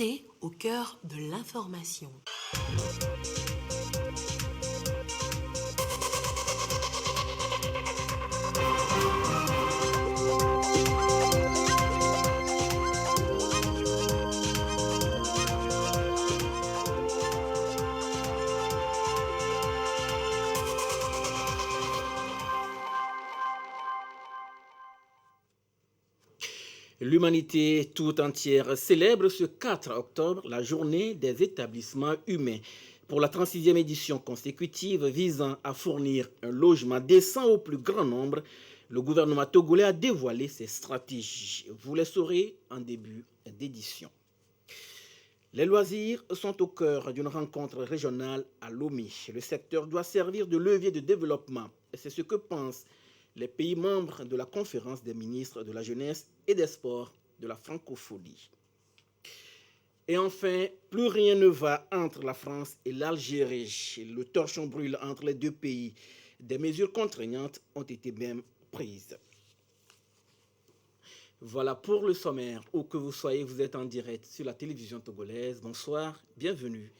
Restez au cœur de l'information. L'humanité tout entière célèbre ce 4 octobre la journée des établissements humains. Pour la 36e édition consécutive visant à fournir un logement décent au plus grand nombre, le gouvernement togolais a dévoilé ses stratégies. Vous les saurez en début d'édition. Les loisirs sont au cœur d'une rencontre régionale à Lomé. Le secteur doit servir de levier de développement. C'est ce que pensent les pays membres de la conférence des ministres de la jeunesse et des sports de la francophonie. Et enfin, plus rien ne va entre la France et l'Algérie. Le torchon brûle entre les deux pays. Des mesures contraignantes ont été même prises. Voilà pour le sommaire. Où que vous soyez, vous êtes en direct sur la télévision togolaise. Bonsoir, bienvenue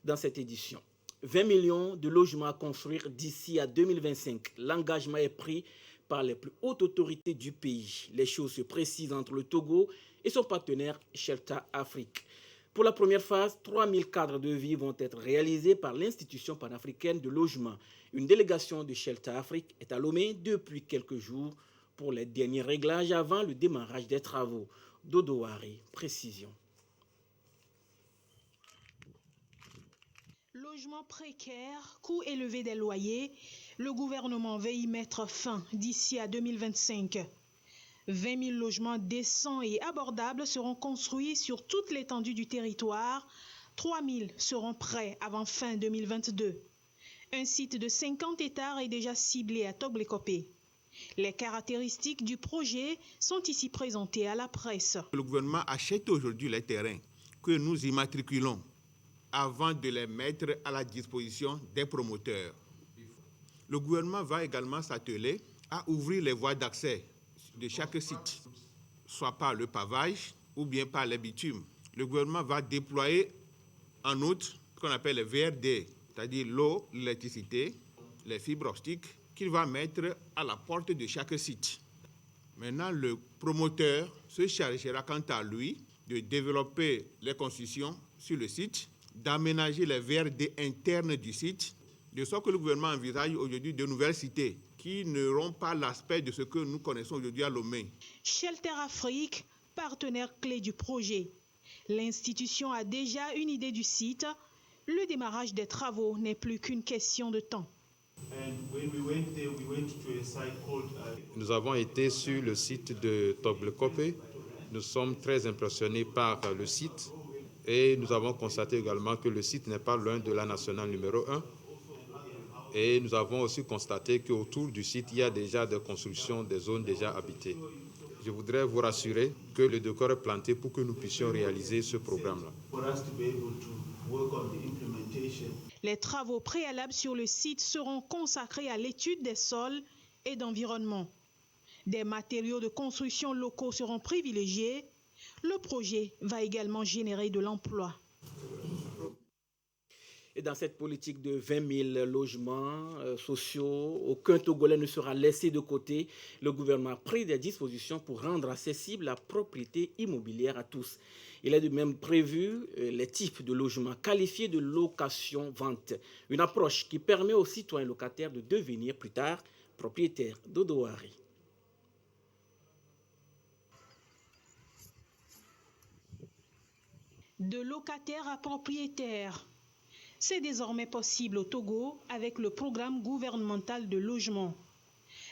dans cette édition. 20 millions de logements à construire d'ici à 2025. L'engagement est pris par les plus hautes autorités du pays. Les choses se précisent entre le Togo et son partenaire Shelter Afrique. Pour la première phase, 3000 cadres de vie vont être réalisés par l'Institution panafricaine de logement. Une délégation de Shelter Afrique est à Lomé depuis quelques jours pour les derniers réglages avant le démarrage des travaux. Dodowari, précision. Logement précaire, coût élevé des loyers, le gouvernement veut y mettre fin d'ici à 2025. 20 000 logements décents et abordables seront construits sur toute l'étendue du territoire. 3 000 seront prêts avant fin 2022. Un site de 50 hectares est déjà ciblé à Togblekopé. Les caractéristiques du projet sont ici présentées à la presse. Le gouvernement achète aujourd'hui les terrains que nous immatriculons avant de les mettre à la disposition des promoteurs. Le gouvernement va également s'atteler à ouvrir les voies d'accès de chaque site, soit par le pavage ou bien par les bitumes. Le gouvernement va déployer en outre ce qu'on appelle les VRD, c'est-à-dire l'eau, l'électricité, les fibres optiques, qu'il va mettre à la porte de chaque site. Maintenant, le promoteur se chargera quant à lui de développer les constructions sur le site, d'aménager les VRD internes du site, de sorte que le gouvernement envisage aujourd'hui de nouvelles cités qui n'auront pas l'aspect de ce que nous connaissons aujourd'hui à Lomé. Shelter Afrique, partenaire clé du projet. L'institution a déjà une idée du site. Le démarrage des travaux n'est plus qu'une question de temps. Nous avons été sur le site de Togblekopé. Nous sommes très impressionnés par le site et nous avons constaté également que le site n'est pas loin de la nationale numéro 1. Et nous avons aussi constaté qu'autour du site, il y a déjà des constructions, des zones déjà habitées. Je voudrais vous rassurer que le décor est planté pour que nous puissions réaliser ce programme-là. Les travaux préalables sur le site seront consacrés à l'étude des sols et d'environnement. Des matériaux de construction locaux seront privilégiés. Le projet va également générer de l'emploi. Et dans cette politique de 20 000 logements sociaux, aucun Togolais ne sera laissé de côté. Le gouvernement a pris des dispositions pour rendre accessible la propriété immobilière à tous. Il est de même prévu les types de logements qualifiés de location-vente. Une approche qui permet aux citoyens locataires de devenir plus tard propriétaires. Dodowari. De locataire à propriétaire. C'est désormais possible au Togo avec le programme gouvernemental de logement.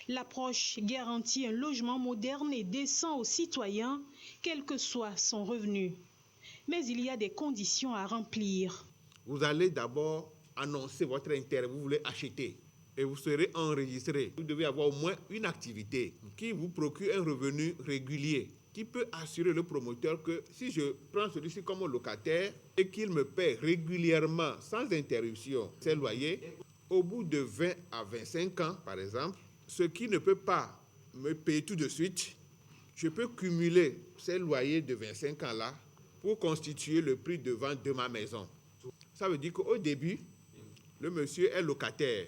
L'approche garantit un logement moderne et décent aux citoyens, quel que soit son revenu. Mais il y a des conditions à remplir. Vous allez d'abord annoncer votre intérêt, vous voulez acheter et vous serez enregistré. Vous devez avoir au moins une activité qui vous procure un revenu régulier, qui peut assurer le promoteur que si je prends celui-ci comme locataire et qu'il me paie régulièrement, sans interruption, ses loyers, au bout de 20 à 25 ans, par exemple, ce qui ne peut pas me payer tout de suite, je peux cumuler ces loyers de 25 ans-là pour constituer le prix de vente de ma maison. Ça veut dire qu'au début, le monsieur est locataire.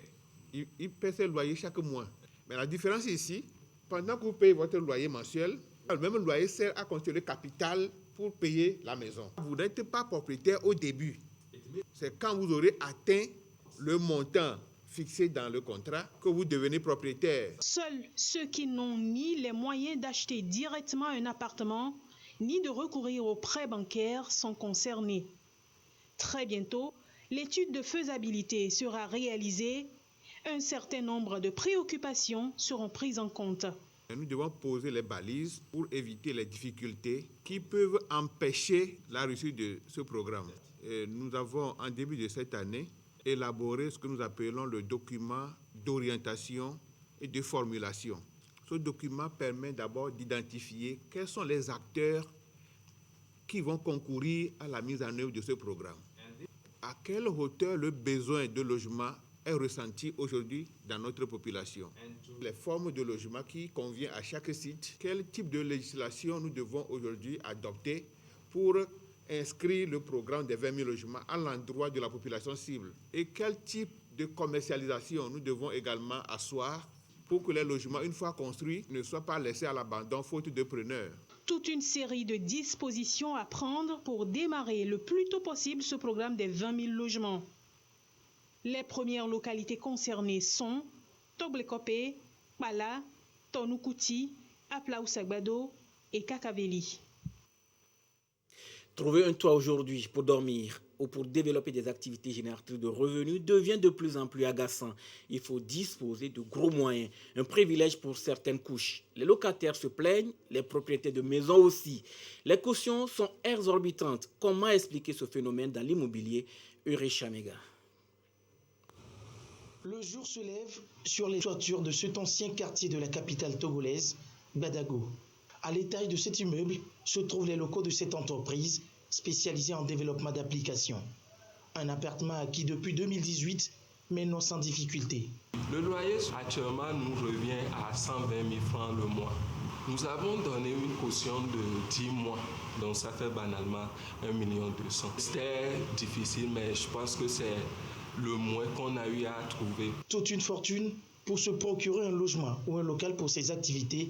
Il paie ses loyers chaque mois. Mais la différence ici, pendant que vous payez votre loyer mensuel, le même loyer sert à constituer le capital pour payer la maison. Vous n'êtes pas propriétaire au début. C'est quand vous aurez atteint le montant fixé dans le contrat que vous devenez propriétaire. Seuls ceux qui n'ont ni les moyens d'acheter directement un appartement, ni de recourir aux prêts bancaires sont concernés. Très bientôt, l'étude de faisabilité sera réalisée. Un certain nombre de préoccupations seront prises en compte. Nous devons poser les balises pour éviter les difficultés qui peuvent empêcher la réussite de ce programme. Et nous avons, en début de cette année, élaboré ce que nous appelons le document d'orientation et de formulation. Ce document permet d'abord d'identifier quels sont les acteurs qui vont concourir à la mise en œuvre de ce programme. À quelle hauteur le besoin de logement est ressenti aujourd'hui dans notre population. Les formes de logement qui conviennent à chaque site, quel type de législation nous devons aujourd'hui adopter pour inscrire le programme des 20 000 logements à l'endroit de la population cible et quel type de commercialisation nous devons également asseoir pour que les logements, une fois construits, ne soient pas laissés à l'abandon faute de preneurs. Toute une série de dispositions à prendre pour démarrer le plus tôt possible ce programme des 20 000 logements. Les premières localités concernées sont Togblekopé, Bala, Tonukouti, Aplaoussagbado et Kakaveli. Trouver un toit aujourd'hui pour dormir ou pour développer des activités génératrices de revenus devient de plus en plus agaçant. Il faut disposer de gros moyens, un privilège pour certaines couches. Les locataires se plaignent, les propriétaires de maisons aussi. Les cautions sont exorbitantes. Comment expliquer ce phénomène dans l'immobilier? Urechamega. Le jour se lève sur les toitures de cet ancien quartier de la capitale togolaise, Badago. À l'étage de cet immeuble se trouvent les locaux de cette entreprise spécialisée en développement d'applications. Un appartement acquis depuis 2018, mais non sans difficulté. Le loyer actuellement nous revient à 120 000 francs le mois. Nous avons donné une caution de 10 mois, donc ça fait banalement 1 200 000. C'était difficile, mais je pense que c'est le moins qu'on a eu à trouver. Toute une fortune pour se procurer un logement ou un local pour ses activités.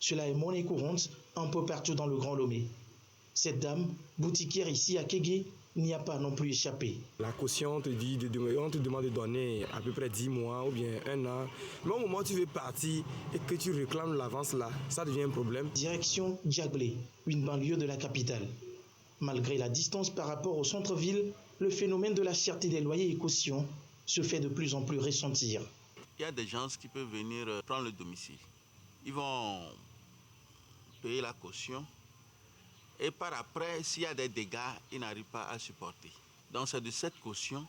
Cela est monnaie courante un peu partout dans le Grand Lomé. Cette dame, boutiquière ici à Kégué, n'y a pas non plus échappé. La caution, on te demande de donner à peu près 10 mois ou bien 1 an. Mais au moment où tu veux partir et que tu réclames l'avance là, ça devient un problème. Direction Diaglé, une banlieue de la capitale. Malgré la distance par rapport au centre-ville, le phénomène de la cherté des loyers et cautions se fait de plus en plus ressentir. Il y a des gens qui peuvent venir prendre le domicile. Ils vont payer la caution et par après, s'il y a des dégâts, ils n'arrivent pas à supporter. Donc c'est de cette caution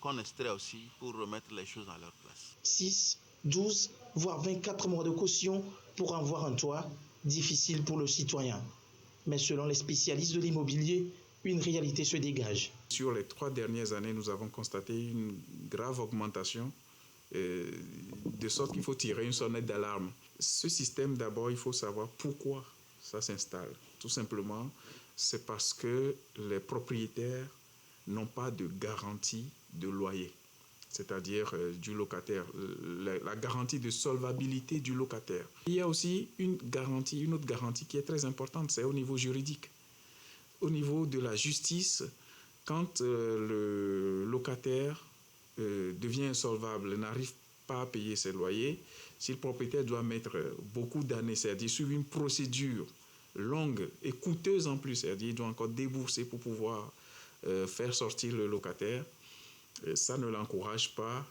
qu'on extrait aussi pour remettre les choses à leur place. 6, 12, voire 24 mois de caution pour avoir un toit, difficile pour le citoyen. Mais selon les spécialistes de l'immobilier, une réalité se dégage. Sur les 3 dernières années, nous avons constaté une grave augmentation, de sorte qu'il faut tirer une sonnette d'alarme. Ce système, d'abord, il faut savoir pourquoi ça s'installe. Tout simplement, c'est parce que les propriétaires n'ont pas de garantie de loyer, c'est-à-dire du locataire, la garantie de solvabilité du locataire. Il y a aussi une autre garantie qui est très importante, c'est au niveau juridique. Au niveau de la justice, quand le locataire devient insolvable, n'arrive pas à payer ses loyers, si le propriétaire doit mettre beaucoup d'années, c'est-à-dire suivre une procédure longue et coûteuse en plus, c'est-à-dire il doit encore débourser pour pouvoir faire sortir le locataire, ça ne l'encourage pas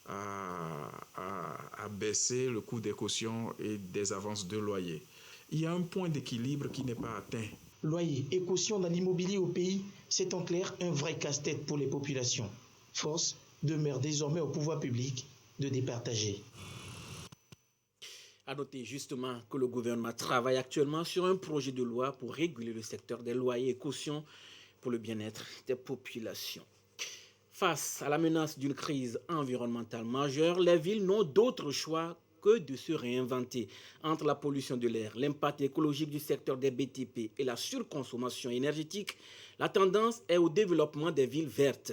à baisser le coût des cautions et des avances de loyer. Il y a un point d'équilibre qui n'est pas atteint. Loyer et caution dans l'immobilier au pays, c'est en clair un vrai casse-tête pour les populations. Force demeure désormais au pouvoir public de départager. À noter justement que le gouvernement travaille actuellement sur un projet de loi pour réguler le secteur des loyers et cautions pour le bien-être des populations. Face à la menace d'une crise environnementale majeure, les villes n'ont d'autre choix que que de se réinventer. Entre la pollution de l'air, l'impact écologique du secteur des BTP et la surconsommation énergétique, la tendance est au développement des villes vertes.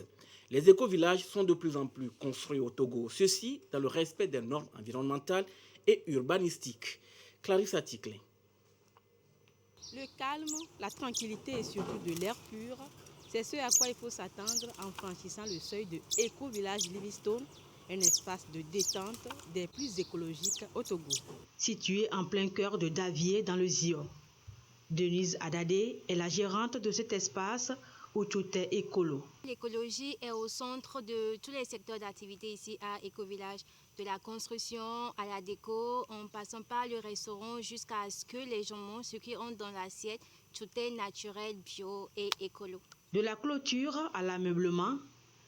Les écovillages sont de plus en plus construits au Togo, ceci dans le respect des normes environnementales et urbanistiques. Clarissa Ticlé. Le calme, la tranquillité et surtout de l'air pur, c'est ce à quoi il faut s'attendre en franchissant le seuil de Éco-Village Livingstone, un espace de détente des plus écologiques au Togo. Situé en plein cœur de Davier dans le Zio. Denise Adadé est la gérante de cet espace où tout est écolo. L'écologie est au centre de tous les secteurs d'activité ici à Éco-Village, de la construction à la déco, en passant par le restaurant jusqu'à ce que les gens mangent ce qu'ils ont dans l'assiette. Tout est naturel, bio et écolo. De la clôture à l'ameublement,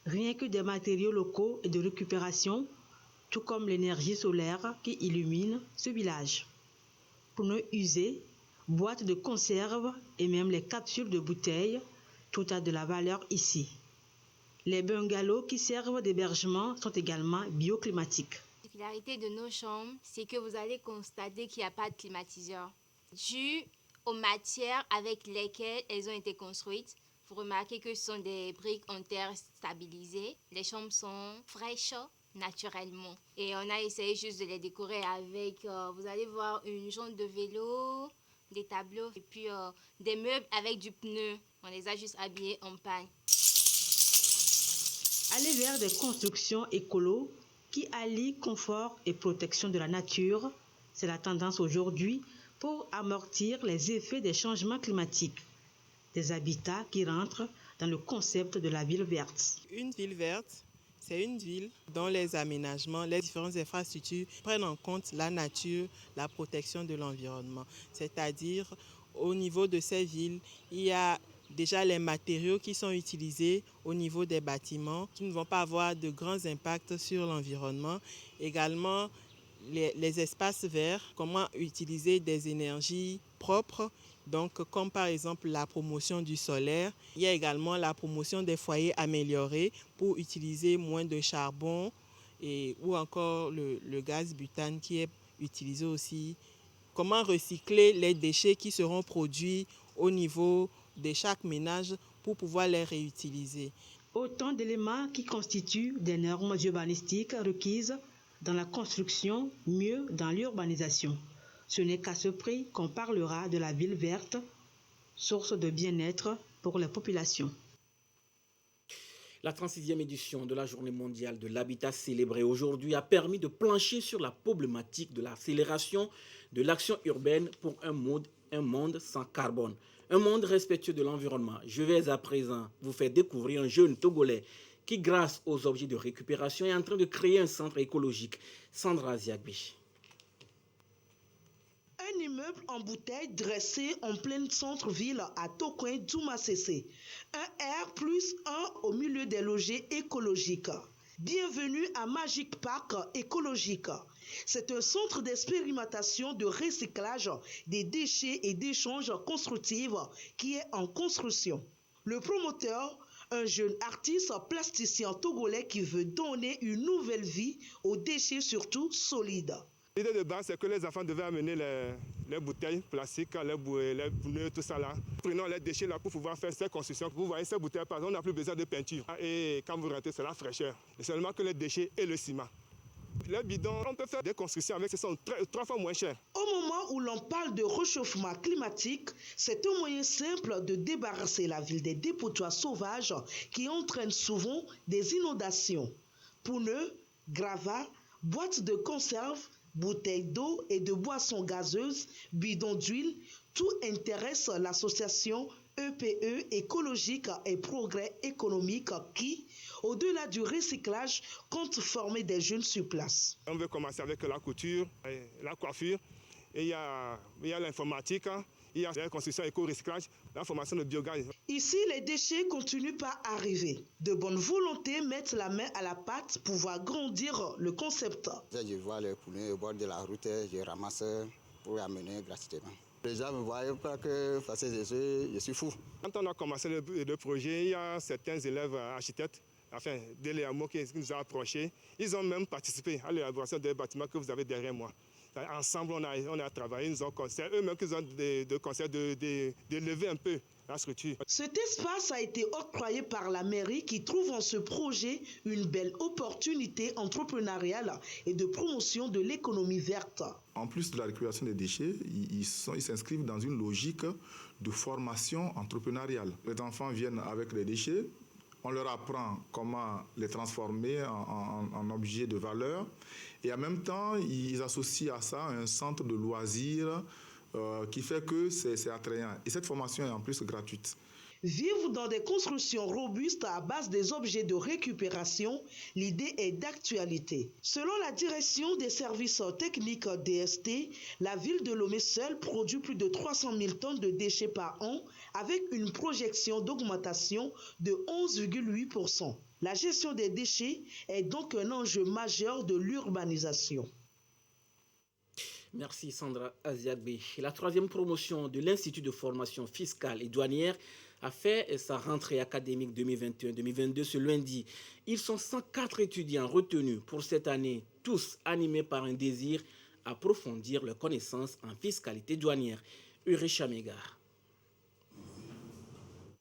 rien que des matériaux locaux et de récupération, tout comme l'énergie solaire qui illumine ce village. Pneus usés, boîtes de conserve et même les capsules de bouteilles, tout a de la valeur ici. Les bungalows qui servent d'hébergement sont également bioclimatiques. La particularité de nos chambres, c'est que vous allez constater qu'il n'y a pas de climatiseur. Dû aux matières avec lesquelles elles ont été construites, vous remarquez que ce sont des briques en terre stabilisées. Les chambres sont fraîches naturellement. Et on a essayé juste de les décorer avec, vous allez voir, une jambe de vélo, des tableaux et puis des meubles avec du pneu. On les a juste habillés en paille. Aller vers des constructions écolo qui allient confort et protection de la nature, c'est la tendance aujourd'hui pour amortir les effets des changements climatiques. Des habitats qui rentrent dans le concept de la ville verte. Une ville verte, c'est une ville dont les aménagements, les différentes infrastructures prennent en compte la nature, la protection de l'environnement. C'est-à-dire, au niveau de ces villes, il y a déjà les matériaux qui sont utilisés au niveau des bâtiments qui ne vont pas avoir de grands impacts sur l'environnement. Également, les espaces verts, comment utiliser des énergies propres, donc comme par exemple la promotion du solaire. Il y a également la promotion des foyers améliorés pour utiliser moins de charbon ou encore le gaz butane qui est utilisé aussi. Comment recycler les déchets qui seront produits au niveau de chaque ménage pour pouvoir les réutiliser. Autant d'éléments qui constituent des normes urbanistiques requises dans la construction, mieux dans l'urbanisation. Ce n'est qu'à ce prix qu'on parlera de la ville verte, source de bien-être pour les populations. La 36e édition de la Journée mondiale de l'habitat célébrée aujourd'hui a permis de plancher sur la problématique de l'accélération de l'action urbaine pour un monde sans carbone, un monde respectueux de l'environnement. Je vais à présent vous faire découvrir un jeune Togolais qui, grâce aux objets de récupération, est en train de créer un centre écologique. Sandra Ziagbi. Un immeuble en bouteille dressé en plein centre-ville à Tokoin Djoumassessé. Un R+1 au milieu des logis écologiques. Bienvenue à Magic Park écologique. C'est un centre d'expérimentation de recyclage des déchets et d'échanges constructifs qui est en construction. Le promoteur, un jeune artiste plasticien togolais qui veut donner une nouvelle vie aux déchets surtout solides. L'idée de base, c'est que les enfants devaient amener les bouteilles plastiques, les pneus, tout ça là. Prenons les déchets là pour pouvoir faire ces constructions. Vous voyez ces bouteilles, par exemple, on n'a plus besoin de peinture. Et quand vous rentrez, c'est la fraîcheur. Et seulement que les déchets et le ciment. Les bidons, on peut faire des constructions avec, ce sont 3 fois moins cher. Au moment où l'on parle de réchauffement climatique, c'est un moyen simple de débarrasser la ville des dépotoirs sauvages qui entraînent souvent des inondations. Pneus, gravats, boîtes de conserve, bouteilles d'eau et de boissons gazeuses, bidons d'huile, tout intéresse l'association EPE écologique et progrès économique qui, au-delà du recyclage, compte former des jeunes sur place. On veut commencer avec la couture, la coiffure, et il y a l'informatique, il y a la construction éco-recyclage, la formation de biogaz. Ici, les déchets continuent par arriver. De bonne volonté mettent la main à la pâte pour voir grandir le concept. Je vois les poulets au bord de la route, je ramasse pour amener gratuitement. Les gens ne voient pas que parce que je suis fou. Quand on a commencé le projet, il y a certains élèves architectes enfin, de l'EAMO qui nous a approchés. Ils ont même participé à l'élaboration des bâtiments que vous avez derrière moi. Ensemble, on a travaillé, c'est eux-mêmes qui nous ont de conseil de lever un peu la structure. Cet espace a été octroyé par la mairie qui trouve en ce projet une belle opportunité entrepreneuriale et de promotion de l'économie verte. En plus de la récupération des déchets, ils s'inscrivent dans une logique de formation entrepreneuriale. Les enfants viennent avec les déchets, on leur apprend comment les transformer en objets de valeur et en même temps, ils associent à ça un centre de loisirs qui fait que c'est attrayant. Et cette formation est en plus gratuite. Vivre dans des constructions robustes à base des objets de récupération, l'idée est d'actualité. Selon la direction des services techniques DST, la ville de Lomé seule produit plus de 300 000 tonnes de déchets par an avec une projection d'augmentation de 11,8%. La gestion des déchets est donc un enjeu majeur de l'urbanisation. Merci Sandra Aziagbe. La troisième promotion de l'Institut de formation fiscale et douanière a fait sa rentrée académique 2021-2022 ce lundi. Ils sont 104 étudiants retenus pour cette année, tous animés par un désir d'approfondir leurs connaissances en fiscalité douanière. Uricha Megar.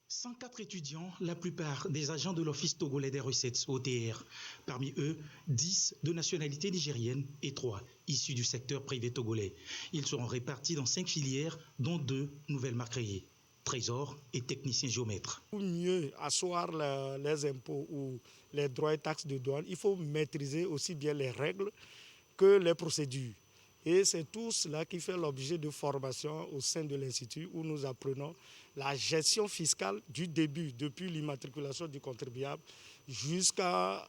104 étudiants, la plupart des agents de l'Office togolais des recettes OTR. Parmi eux, 10 de nationalité nigérienne et 3 issus du secteur privé togolais. Ils seront répartis dans 5 filières, dont 2 nouvellement créées. Trésor et technicien géomètre. Pour mieux asseoir les impôts ou les droits et taxes de douane, il faut maîtriser aussi bien les règles que les procédures. Et c'est tout cela qui fait l'objet de formation au sein de l'Institut où nous apprenons la gestion fiscale du début, depuis l'immatriculation du contribuable jusqu'à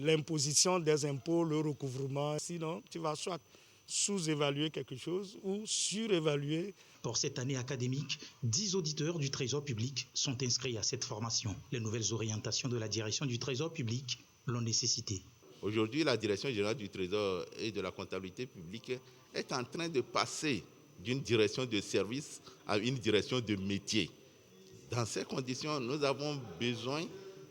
l'imposition des impôts, le recouvrement. Sinon, tu vas soit sous-évaluer quelque chose ou surévaluer. Pour cette année académique, 10 auditeurs du Trésor public sont inscrits à cette formation. Les nouvelles orientations de la direction du Trésor public l'ont nécessité. Aujourd'hui, la direction générale du Trésor et de la comptabilité publique est en train de passer d'une direction de service à une direction de métier. Dans ces conditions, nous avons besoin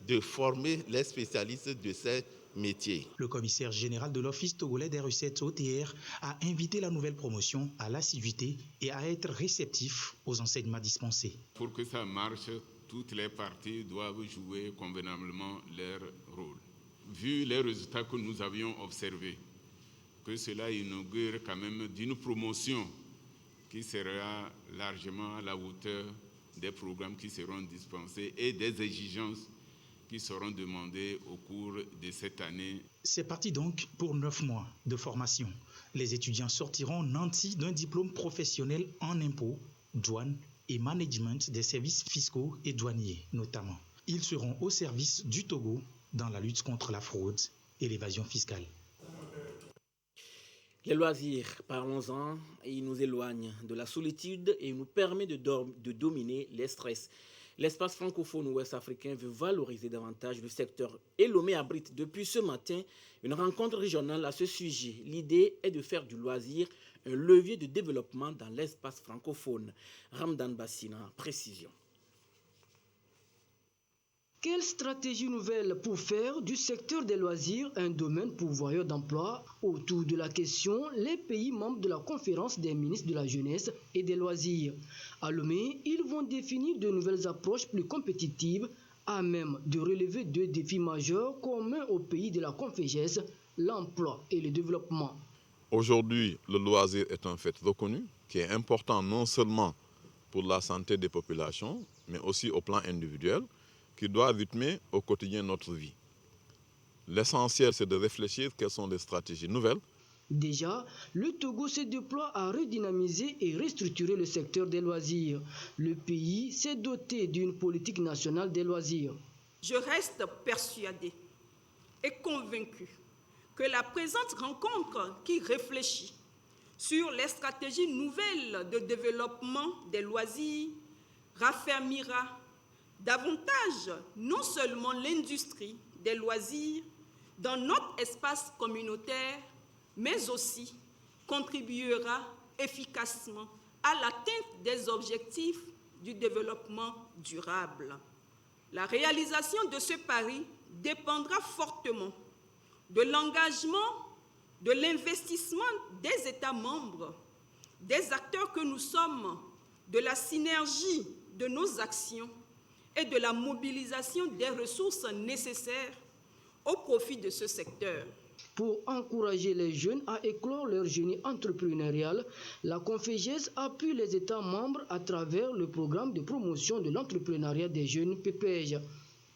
de former les spécialistes de ces métiers. Le commissaire général de l'Office togolais des recettes OTR a invité la nouvelle promotion à l'assiduité et à être réceptif aux enseignements dispensés. Pour que ça marche, toutes les parties doivent jouer convenablement leur rôle. Vu les résultats que nous avions observés, que cela inaugure quand même d'une promotion qui sera largement à la hauteur des programmes qui seront dispensés et des exigences qui seront demandées au cours de cette année. C'est parti donc pour 9 mois de formation. Les étudiants sortiront nantis d'un diplôme professionnel en impôts, douane et management des services fiscaux et douaniers notamment. Ils seront au service du Togo dans la lutte contre la fraude et l'évasion fiscale. Les loisirs, parlons-en, ils nous éloignent de la solitude et nous permettent de dominer les stress. L'espace francophone ouest-africain veut valoriser davantage le secteur et Lomé abrite depuis ce matin une rencontre régionale à ce sujet. L'idée est de faire du loisir un levier de développement dans l'espace francophone. Ramdan Bassina, précision. Quelle stratégie nouvelle pour faire du secteur des loisirs un domaine pourvoyeur d'emplois? Autour de la question, les pays membres de la conférence des ministres de la jeunesse et des loisirs. À Lomé, ils vont définir de nouvelles approches plus compétitives à même de relever 2 défis majeurs communs aux pays de la Confégès, l'emploi et le développement. Aujourd'hui, le loisir est un fait reconnu qui est important non seulement pour la santé des populations, mais aussi au plan individuel, qui doit rythmer au quotidien notre vie. L'essentiel, c'est de réfléchir quelles sont les stratégies nouvelles. Déjà, le Togo se déploie à redynamiser et restructurer le secteur des loisirs. Le pays s'est doté d'une politique nationale des loisirs. Je reste persuadée et convaincue que la présente rencontre qui réfléchit sur les stratégies nouvelles de développement des loisirs raffermira davantage non seulement l'industrie des loisirs dans notre espace communautaire, mais aussi contribuera efficacement à l'atteinte des objectifs du développement durable. La réalisation de ce pari dépendra fortement de l'engagement, de l'investissement des États membres, des acteurs que nous sommes, de la synergie de nos actions et de la mobilisation des ressources nécessaires au profit de ce secteur. Pour encourager les jeunes à éclore leur génie entrepreneurial, la Confégès appuie les États membres à travers le programme de promotion de l'entrepreneuriat des jeunes PPJ.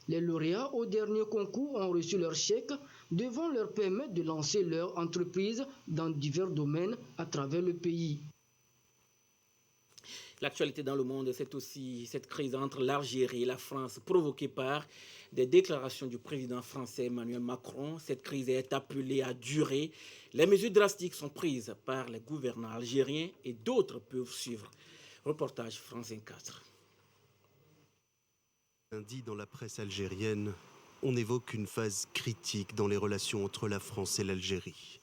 Les lauréats au dernier concours ont reçu leur chèque devant leur permettre de lancer leur entreprise dans divers domaines à travers le pays. L'actualité dans le monde, c'est aussi cette crise entre l'Algérie et la France provoquée par des déclarations du président français Emmanuel Macron. Cette crise est appelée à durer. Les mesures drastiques sont prises par les gouvernants algériens et d'autres peuvent suivre. Reportage France 24. Lundi, dans la presse algérienne, on évoque une phase critique dans les relations entre la France et l'Algérie.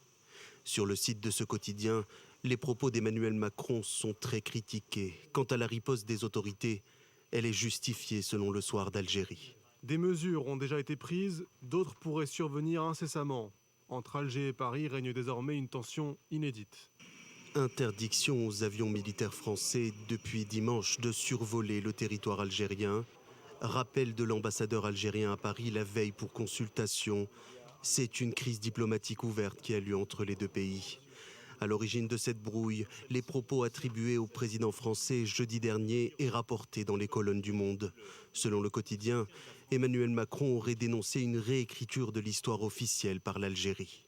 Sur le site de ce quotidien, les propos d'Emmanuel Macron sont très critiqués. Quant à la riposte des autorités, elle est justifiée selon le Soir d'Algérie. Des mesures ont déjà été prises, d'autres pourraient survenir incessamment. Entre Alger et Paris règne désormais une tension inédite. Interdiction aux avions militaires français depuis dimanche de survoler le territoire algérien. Rappel de l'ambassadeur algérien à Paris la veille pour consultation. C'est une crise diplomatique ouverte qui a lieu entre les deux pays. À l'origine de cette brouille, les propos attribués au président français jeudi dernier et rapportés dans les colonnes du Monde. Selon le quotidien, Emmanuel Macron aurait dénoncé une réécriture de l'histoire officielle par l'Algérie.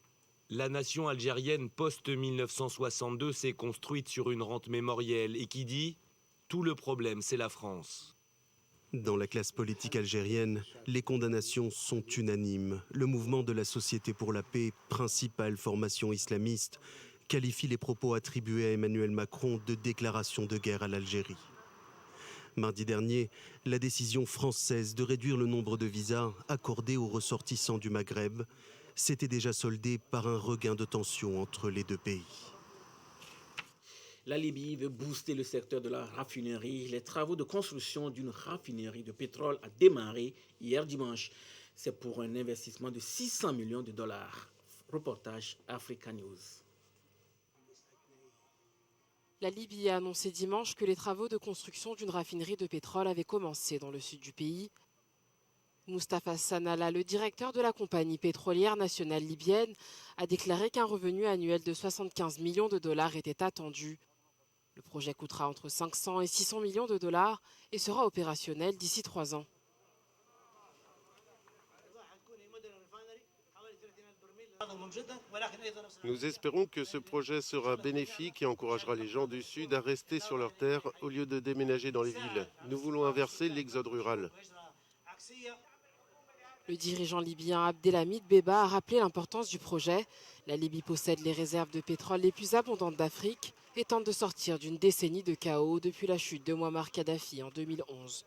La nation algérienne post-1962 s'est construite sur une rente mémorielle et qui dit « Tout le problème, c'est la France ». Dans la classe politique algérienne, les condamnations sont unanimes. Le mouvement de la Société pour la paix, principale formation islamiste, qualifie les propos attribués à Emmanuel Macron de déclaration de guerre à l'Algérie. Mardi dernier, la décision française de réduire le nombre de visas accordés aux ressortissants du Maghreb s'était déjà soldée par un regain de tension entre les deux pays. La Libye veut booster le secteur de la raffinerie. Les travaux de construction d'une raffinerie de pétrole a démarré hier dimanche. C'est pour un investissement de 600 millions de dollars. Reportage Africa News. La Libye a annoncé dimanche que les travaux de construction d'une raffinerie de pétrole avaient commencé dans le sud du pays. Moustapha Sanala, le directeur de la compagnie pétrolière nationale libyenne, a déclaré qu'un revenu annuel de 75 millions de dollars était attendu. Le projet coûtera entre 500 et 600 millions de dollars et sera opérationnel d'ici 3 ans. Nous espérons que ce projet sera bénéfique et encouragera les gens du Sud à rester sur leurs terres au lieu de déménager dans les villes. Nous voulons inverser l'exode rural. Le dirigeant libyen Abdelhamid Beba a rappelé l'importance du projet. La Libye possède les réserves de pétrole les plus abondantes d'Afrique et tente de sortir d'une décennie de chaos depuis la chute de Mouammar Kadhafi en 2011.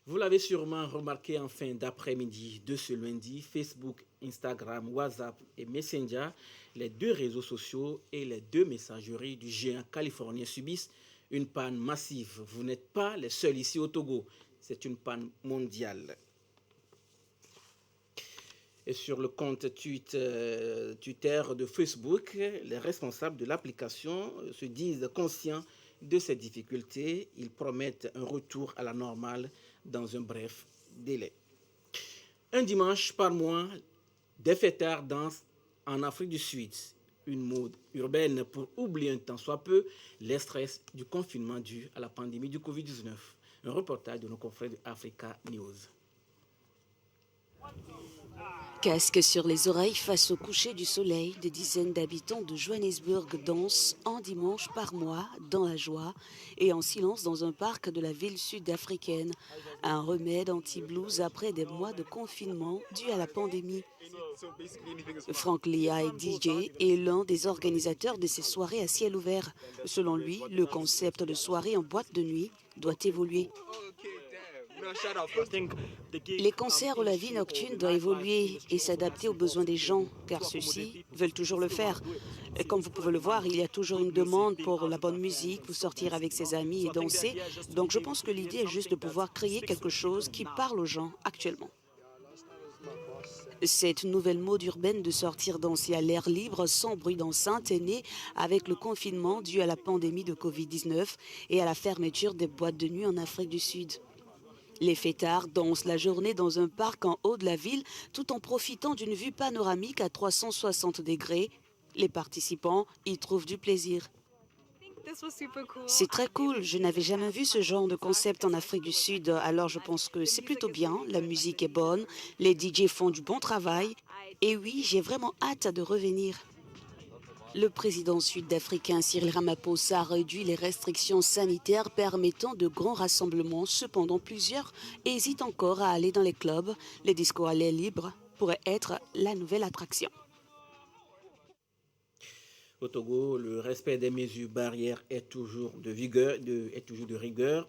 Vous l'avez sûrement remarqué en fin d'après-midi de ce lundi, Facebook, Instagram, WhatsApp et Messenger, les deux réseaux sociaux et les deux messageries du géant californien subissent une panne massive. Vous n'êtes pas les seuls ici au Togo, c'est une panne mondiale. Et sur le compte Twitter de Facebook, les responsables de l'application se disent conscients de ces difficultés. Ils promettent un retour à la normale dans un bref délai. Un dimanche par mois, des fêtards dansent en Afrique du Sud. Une mode urbaine pour oublier un temps soit peu les stress du confinement dû à la pandémie du Covid-19. Un reportage de nos confrères de Africa News. Casque sur les oreilles face au coucher du soleil, des dizaines d'habitants de Johannesburg dansent un dimanche par mois dans la joie et en silence dans un parc de la ville sud-africaine. Un remède anti-blues après des mois de confinement dû à la pandémie. Frank Lia est DJ et l'un des organisateurs de ces soirées à ciel ouvert. Selon lui, le concept de soirée en boîte de nuit doit évoluer. Les concerts ou la vie nocturne doivent évoluer et s'adapter aux besoins des gens, car ceux-ci veulent toujours le faire. Et comme vous pouvez le voir, il y a toujours une demande pour la bonne musique, pour sortir avec ses amis et danser. Donc je pense que l'idée est juste de pouvoir créer quelque chose qui parle aux gens actuellement. Cette nouvelle mode urbaine de sortir danser à l'air libre sans bruit d'enceinte est née avec le confinement dû à la pandémie de Covid-19 et à la fermeture des boîtes de nuit en Afrique du Sud. Les fêtards dansent la journée dans un parc en haut de la ville tout en profitant d'une vue panoramique à 360 degrés. Les participants y trouvent du plaisir. C'est très cool, je n'avais jamais vu ce genre de concept en Afrique du Sud, alors je pense que c'est plutôt bien, la musique est bonne, les DJ font du bon travail, et oui, j'ai vraiment hâte de revenir. Le président sud-africain Cyril Ramaphosa a réduit les restrictions sanitaires permettant de grands rassemblements, cependant plusieurs hésitent encore à aller dans les clubs. Les discos à l'air libre pourraient être la nouvelle attraction. Au Togo, le respect des mesures barrières est toujours de rigueur.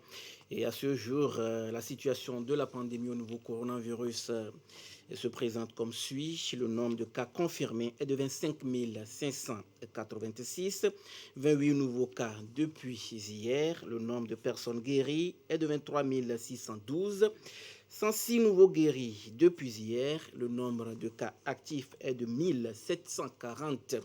Et à ce jour, la situation de la pandémie au nouveau coronavirus se présente comme suit. Le nombre de cas confirmés est de 25 586, 28 nouveaux cas depuis hier. Le nombre de personnes guéries est de 23 612. 106 nouveaux guéris depuis hier. Le nombre de cas actifs est de 1740.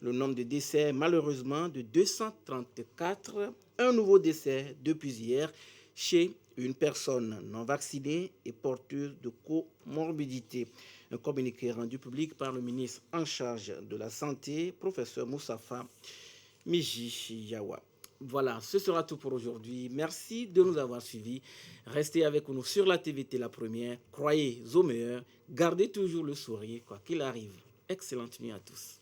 Le nombre de décès, malheureusement, de 234. Un nouveau décès depuis hier chez une personne non vaccinée et porteuse de comorbidité. Un communiqué rendu public par le ministre en charge de la Santé, professeur Moustapha Mijiyawa. Voilà, ce sera tout pour aujourd'hui. Merci de nous avoir suivis. Restez avec nous sur la TVT La Première. Croyez au meilleur. Gardez toujours le sourire, quoi qu'il arrive. Excellente nuit à tous.